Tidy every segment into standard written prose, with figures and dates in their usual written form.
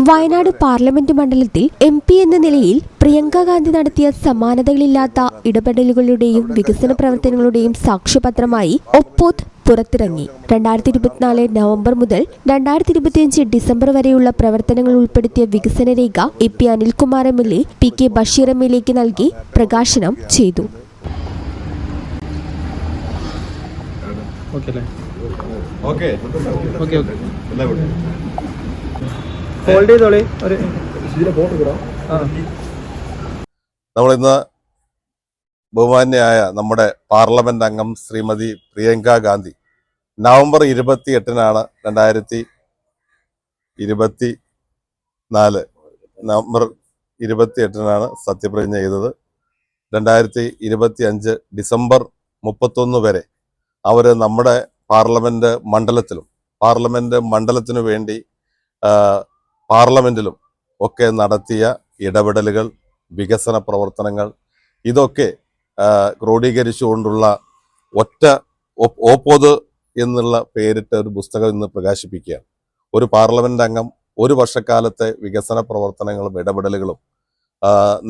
Wayanad parliament മണ്ഡലത്തിൽ MP എന്ന നിലയിൽ പ്രിയങ്ക ഗാന്ധി നടത്തിയ സമാനതകളില്ലാത്ത ഇടപെടലുകളുടെയും വികസന പ്രവർത്തനങ്ങളുടെയും സാക്ഷ്യപത്രമായി ഒപ്പോത് പുറത്തിറങ്ങി. 2024 നവംബർ മുതൽ 2025 ഡിസംബർ വരെയുള്ള പ്രവർത്തനങ്ങൾ ഉൾപ്പെടുത്തിയ വികസന രേഖ AP Anilkumar MLA PK Basheer MLAക്ക് നൽകി പ്രകാശനം ചെയ്തു. നമ്മളിന്ന് ബഹുമാന്യയായ നമ്മുടെ പാർലമെന്റ് അംഗം ശ്രീമതി പ്രിയങ്ക ഗാന്ധി നവംബർ 28-നാണ് 2024 നവംബർ 28-നാണ് സത്യപ്രതിജ്ഞ ചെയ്തത്. 2025 ഡിസംബർ 31 വരെ അവർ നമ്മുടെ പാർലമെന്റ് മണ്ഡലത്തിനു വേണ്ടി പാർലമെന്റിലും ഒക്കെ നടത്തിയ ഇടപെടലുകൾ, വികസന പ്രവർത്തനങ്ങൾ ഇതൊക്കെ ക്രോഡീകരിച്ചുകൊണ്ടുള്ള ഓപ്പോത് എന്നുള്ള പേരിട്ട ഒരു പുസ്തകം ഇന്ന് പ്രകാശിപ്പിക്കുകയാണ്. ഒരു പാർലമെന്റ് അംഗം ഒരു വർഷക്കാലത്തെ വികസന പ്രവർത്തനങ്ങളും ഇടപെടലുകളും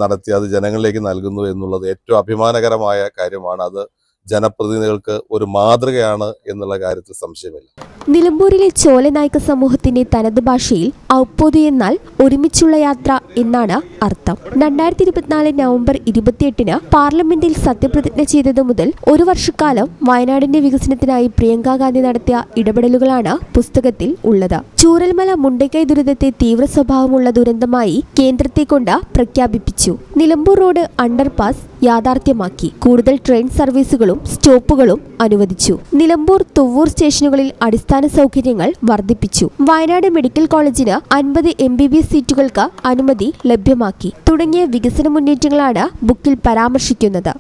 നടത്തി അത് ജനങ്ങളിലേക്ക് നൽകുന്നു എന്നുള്ളത് ഏറ്റവും അഭിമാനകരമായ കാര്യമാണ്. അത് ജനപ്രതിനിധികൾക്ക് ഒരു മാതൃകയാണ് എന്നുള്ള കാര്യത്തിൽ സംശയമില്ല. നിലമ്പൂരിലെ ചോലനായിക സമൂഹത്തിന്റെ തനത് ഭാഷയിൽ ഔപ്പോത് എന്നാൽ ഒരുമിച്ചുള്ള യാത്ര എന്നാണ് അർത്ഥം. 2024 നവംബർ 28-ന് പാർലമെന്റിൽ സത്യപ്രതിജ്ഞ ചെയ്തത് മുതൽ ഒരു വർഷക്കാലം വയനാടിന്റെ വികസനത്തിനായി പ്രിയങ്ക ഗാന്ധി നടത്തിയ ഇടപെടലുകളാണ് പുസ്തകത്തിൽ ഉള്ളത്. ചൂരൽമല മുണ്ടക്കൈ ദുരന്തത്തെ തീവ്ര സ്വഭാവമുള്ള ദുരന്തമായി കേന്ദ്രത്തെ കൊണ്ട് പ്രഖ്യാപിപ്പിച്ചു. നിലമ്പൂർ റോഡ് അണ്ടർപാസ് യാഥാർത്ഥ്യമാക്കി. കൂടുതൽ ട്രെയിൻ സർവീസുകളും സ്റ്റോപ്പുകളും അനുവദിച്ചു. നിലമ്പൂർ തുവ്വൂർ സ്റ്റേഷനുകളിൽ അടിസ്ഥാന സൗകര്യങ്ങൾ വർദ്ധിപ്പിച്ചു. വയനാട് മെഡിക്കൽ കോളേജിന് 50 MBBS സീറ്റുകൾക്ക് അനുമതി ലഭ്യമാക്കി. തുടങ്ങിയ വികസന മുന്നേറ്റങ്ങളാണ് ബുക്കിൽ പരാമർശിക്കുന്നത്.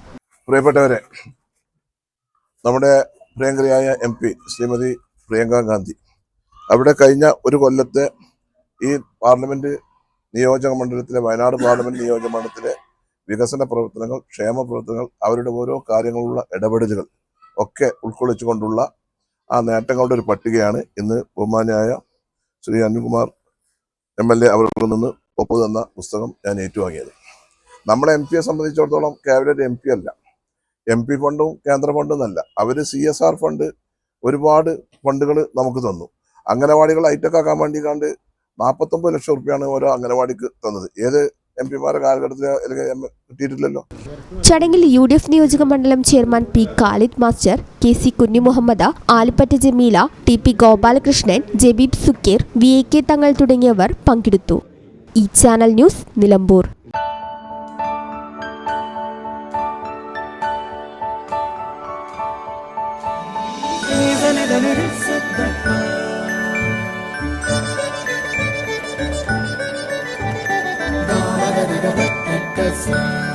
പ്രിയപ്പെട്ടവരെ, നമ്മുടെ പ്രിയങ്കരിയായ MP ശ്രീമതി പ്രിയങ്ക ഗാന്ധി അവിടെ കഴിഞ്ഞ ഒരു കൊല്ലത്തെ ഈ പാർലമെന്റ് നിയോജക മണ്ഡലത്തിലെ വയനാട് പാർലമെന്റ് നിയോജക മണ്ഡലത്തിലെ വികസന പ്രവർത്തനങ്ങൾ, ക്ഷേമ പ്രവർത്തനങ്ങൾ, അവരുടെ ഓരോ കാര്യങ്ങളുള്ള ഇടപെടലുകൾ ഒക്കെ ഉൾക്കൊള്ളിച്ചുകൊണ്ടുള്ള ആ നേട്ടങ്ങളുടെ ഒരു പട്ടികയാണ് ഇന്ന് ബഹുമാന്യനായ ശ്രീ അനിൽകുമാർ MLA അവർക്ക് നിന്ന് ഒപ്പ് തന്ന പുസ്തകം ഞാൻ ഏറ്റുവാങ്ങിയത്. നമ്മുടെ MP യെ സംബന്ധിച്ചിടത്തോളം കേവലം MP അല്ല, MP ഫണ്ടും കേന്ദ്ര ഫണ്ടും എന്നല്ല, അവർ CSR ഫണ്ട് ഒരുപാട് ഫണ്ടുകൾ നമുക്ക് തന്നു. അംഗനവാടികൾ ഹൈടെക് ആക്കാൻ വേണ്ടി 49 ലക്ഷം റുപ്യാണ് ഓരോ അംഗനവാടിക്ക് തന്നത്. ഏത് MP-മാരുടെ കാലഘട്ടത്തിൽ കിട്ടിയിട്ടില്ലല്ലോ. ചടങ്ങിൽ UDF നിയോജക മണ്ഡലം chairman P Khalid master, KC Kunhimuhammad, Alipatta Jameela, TP Gopalakrishnan, Jabeeb Sukkeer, VAK Thangal തുടങ്ങിയവർ പങ്കെടുത്തു. ഈ ചാനൽ ന്യൂസ്, നിലമ്പൂർ. Yes.